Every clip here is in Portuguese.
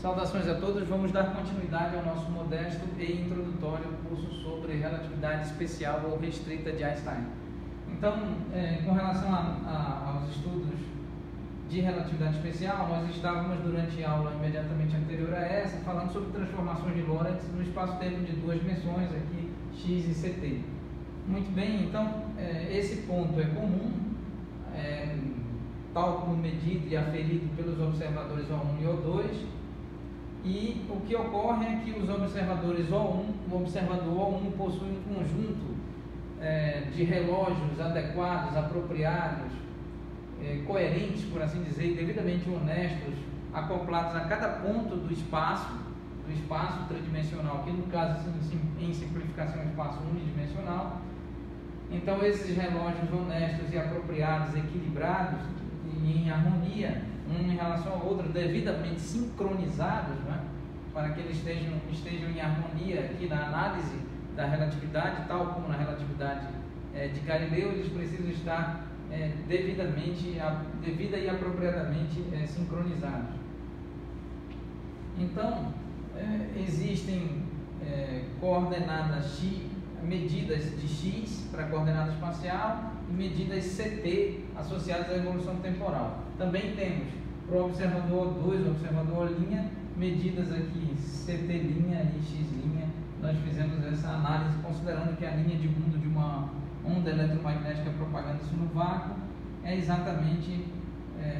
Saudações a todos, vamos dar continuidade ao nosso modesto e introdutório curso sobre relatividade especial ou restrita de Einstein. Então, com relação aos estudos de relatividade especial, nós estávamos durante a aula imediatamente anterior a essa, falando sobre transformações de Lorentz no espaço-tempo de duas dimensões, aqui x e ct. Muito bem, então, esse ponto é comum, tal como medido e aferido pelos observadores O1 e O2, e o que ocorre é que os observadores O1, o observador O1 possui um conjunto de relógios adequados, apropriados, coerentes, por assim dizer, e devidamente honestos, acoplados a cada ponto do espaço tridimensional, que no caso, em simplificação, é um espaço unidimensional. Então, esses relógios honestos e apropriados, equilibrados e em harmonia, um em relação ao outro, devidamente sincronizados, né, para que eles estejam em harmonia aqui na análise da relatividade, tal como na relatividade de Galileu, eles precisam estar devida e apropriadamente sincronizados. Então, existem coordenadas x, medidas de x para a coordenada espacial e medidas ct associadas à evolução temporal. Também temos para o observador O2, o observador O', medidas aqui ct' e x'. Nós fizemos essa análise considerando que a linha de mundo de uma onda eletromagnética propagando-se no vácuo é exatamente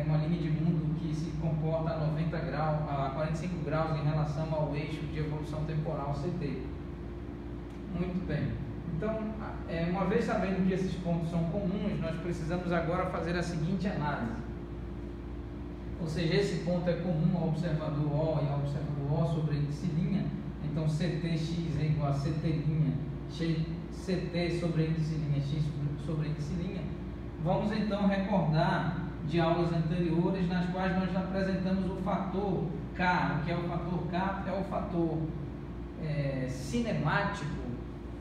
uma linha de mundo que se comporta a 90 graus, a 45 graus em relação ao eixo de evolução temporal ct. Muito bem. Então, uma vez sabendo que esses pontos são comuns, nós precisamos agora fazer a seguinte análise. Ou seja, esse ponto é comum ao observador O e ao observador O sobre índice linha. Então, ctx é igual a ct', ct sobre índice linha, x sobre índice linha. Vamos então recordar de aulas anteriores nas quais nós apresentamos o fator K. O que é o fator K? É o fator cinemático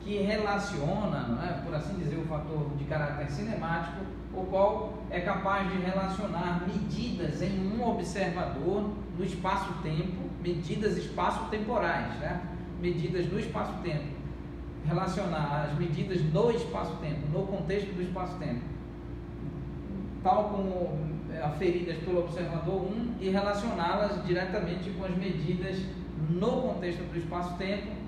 que relaciona, não é, por assim dizer, o fator de caráter cinemático, o qual é capaz de relacionar medidas em um observador no espaço-tempo, medidas espaço-temporais, né? Medidas no espaço-tempo, relacionar as medidas no espaço-tempo, no contexto do espaço-tempo, tal como aferidas pelo observador 1, e relacioná-las diretamente com as medidas no contexto do espaço-tempo,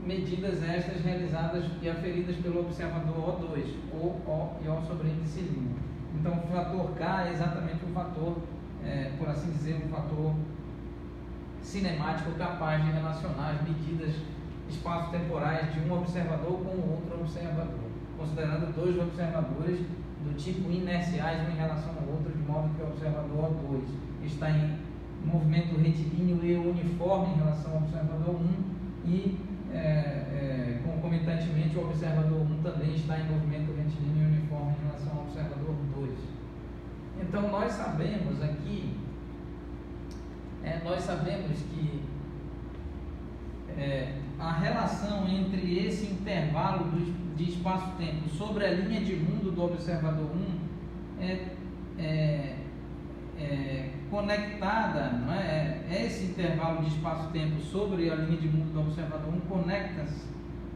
medidas estas realizadas e aferidas pelo observador O2, ou O e O sobre índice linha. Então, o fator K é exatamente um fator, por assim dizer, um fator cinemático capaz de relacionar as medidas espaço-temporais de um observador com o outro observador, considerando dois observadores do tipo inerciais um em relação ao outro, de modo que o observador O2 está em movimento retilíneo e uniforme em relação ao observador 1 e concomitantemente o observador 1 também está em movimento retilíneo e uniforme em relação ao observador 2. Então nós sabemos aqui, que a relação entre esse intervalo de espaço-tempo sobre a linha de mundo do observador 1 é conectada, não é? Esse intervalo de espaço-tempo sobre a linha de mundo do observador 1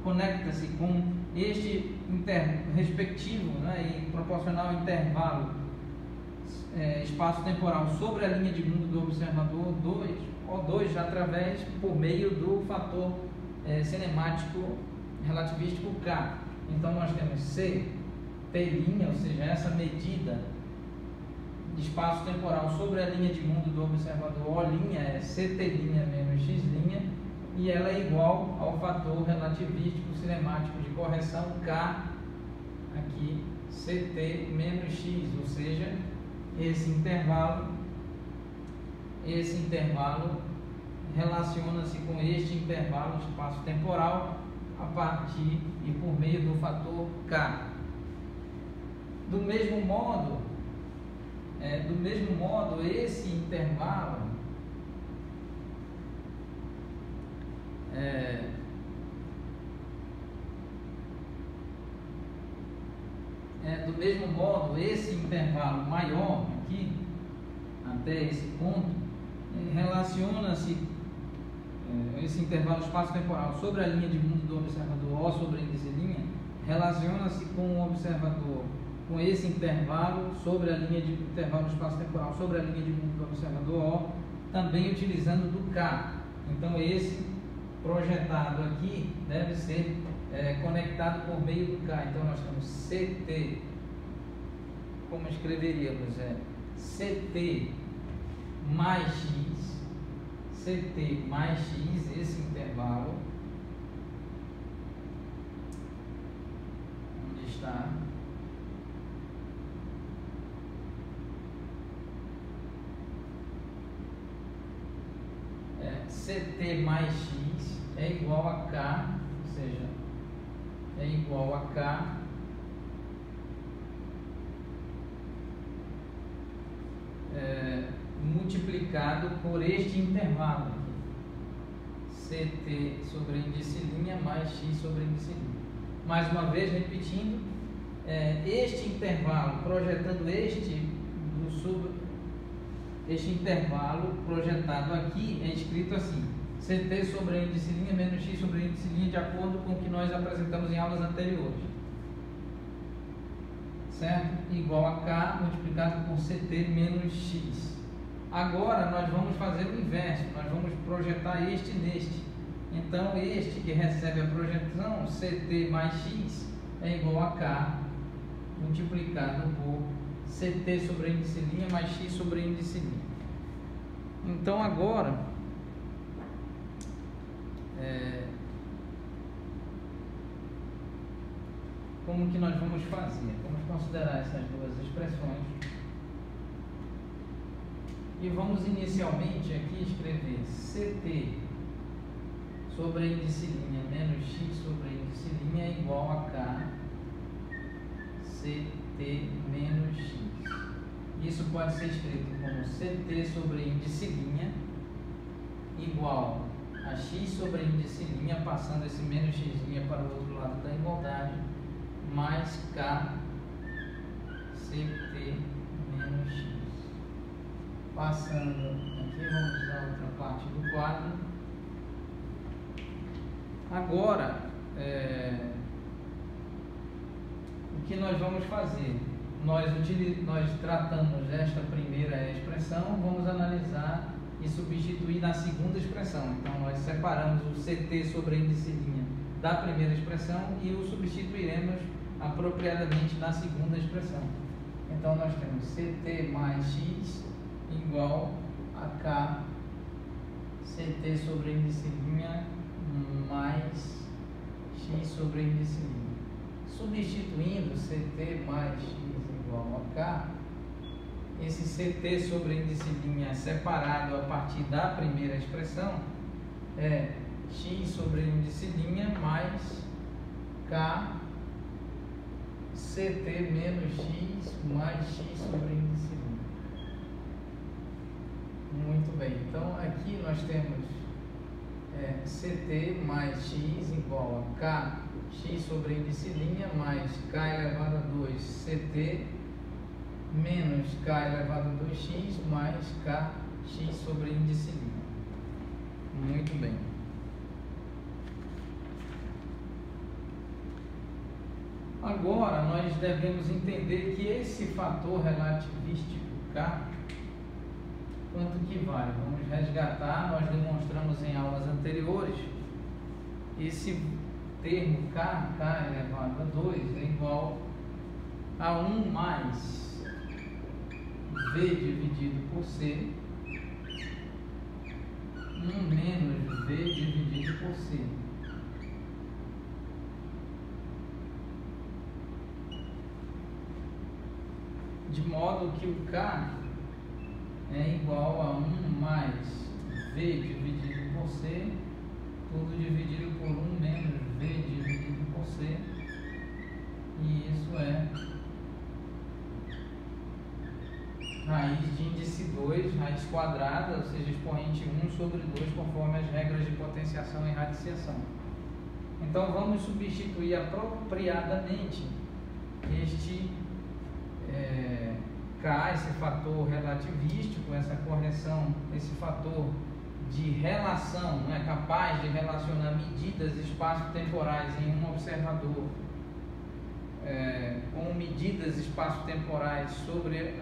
conecta-se com este respectivo, não é? E proporcional intervalo espaço-temporal sobre a linha de mundo do observador 2, O2, através, por meio do fator cinemático relativístico K. Então nós temos C, T', ou seja, essa medida de espaço temporal sobre a linha de mundo do observador O' é ct' menos x', e ela é igual ao fator relativístico cinemático de correção K, aqui, ct menos x, ou seja, esse intervalo relaciona-se com este intervalo espaço-temporal a partir e por meio do fator K. Do mesmo modo, esse intervalo maior aqui, até esse ponto, relaciona-se esse intervalo espaço-temporal sobre a linha de mundo do observador O sobre o índice linha, relaciona-se com o observador, com esse intervalo sobre a linha de intervalo espaço-temporal sobre a linha de mundo do observador O, também utilizando do K. Então esse projetado aqui deve ser conectado por meio do K. Então nós temos CT, como escreveríamos, CT mais X, CT mais X, esse intervalo, onde está? CT mais X é igual a K, ou seja, é igual a K multiplicado por este intervalo aqui, CT sobre índice linha mais X sobre índice linha. Mais uma vez, repetindo, este intervalo, projetando este intervalo projetado aqui, é escrito assim: CT sobre índice linha menos X sobre índice linha, de acordo com o que nós apresentamos em aulas anteriores, certo? Igual a K multiplicado por CT menos X. Agora nós vamos fazer o inverso, nós vamos projetar este neste. Então este que recebe a projeção, CT mais X, é igual a K multiplicado por CT sobre índice linha mais X sobre índice linha. Então agora como que nós vamos fazer? Vamos considerar essas duas expressões e vamos inicialmente aqui escrever CT sobre índice linha menos X sobre índice linha é igual a K CT menos X. Isso pode ser escrito como CT sobre índice linha igual a X sobre índice linha, passando esse menos X para o outro lado da igualdade, mais K CT menos X. Passando aqui, vamos usar outra parte do quadro. Agora, o que nós vamos fazer? Nós tratamos esta primeira expressão, vamos analisar e substituir na segunda expressão. Então nós separamos o CT sobre índice linha da primeira expressão e o substituiremos apropriadamente na segunda expressão. Então nós temos CT mais X igual a K CT sobre índice linha mais X sobre índice linha. Substituindo CT mais X igual a K, esse CT sobre índice linha separado a partir da primeira expressão é X sobre índice linha mais K CT menos X mais X sobre índice linha. Muito bem, então aqui nós temos CT mais X igual a K X sobre índice linha mais K elevado a 2 CT menos K elevado a 2x mais KX sobre índice linha. Muito bem. Agora nós devemos entender que esse fator relativístico K, quanto que vale? Vamos resgatar, nós demonstramos em aulas anteriores, esse termo K elevado a 2 é igual a 1 mais V dividido por C, 1 menos V dividido por C. De modo que o K é igual a 1 mais V dividido por C, tudo dividido por 1 menos V dividido por C, e isso é raiz de índice 2, raiz quadrada, ou seja, expoente 1 sobre 2, conforme as regras de potenciação e radiciação. Então vamos substituir apropriadamente este K, esse fator relativístico, essa correção, esse fator de relação, é capaz de relacionar medidas espaço-temporais em um observador com medidas espaço-temporais sobre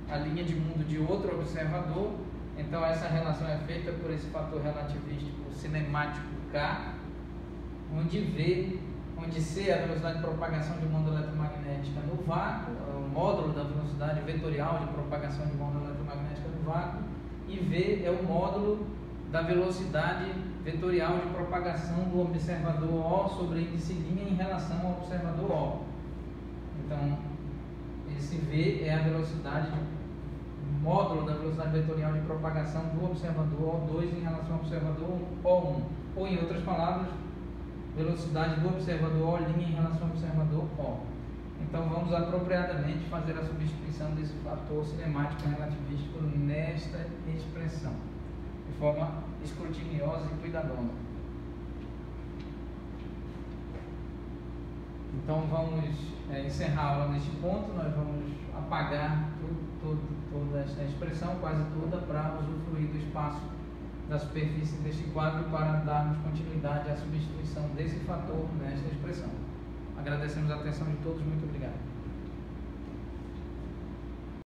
a linha de mundo de outro observador. Então essa relação é feita por esse fator relativístico cinemático K, onde C é a velocidade de propagação de onda eletromagnética no vácuo, o módulo da velocidade vetorial de propagação de onda eletromagnética no vácuo, e V é o módulo da velocidade vetorial de propagação do observador O sobre índice linha em relação ao observador O. Então, esse V é a velocidade, módulo da velocidade vetorial de propagação do observador O2 em relação ao observador O1. Ou, em outras palavras, velocidade do observador O' em relação ao observador O. Então, vamos apropriadamente fazer a substituição desse fator cinemático relativístico nesta expressão, de forma escrutiniosa e cuidadosa. Então, vamos encerrar a aula neste ponto. Nós vamos apagar toda esta expressão, quase toda, para usufruir do espaço da superfície deste quadro para darmos continuidade à substituição desse fator nesta expressão. Agradecemos a atenção de todos, muito obrigado.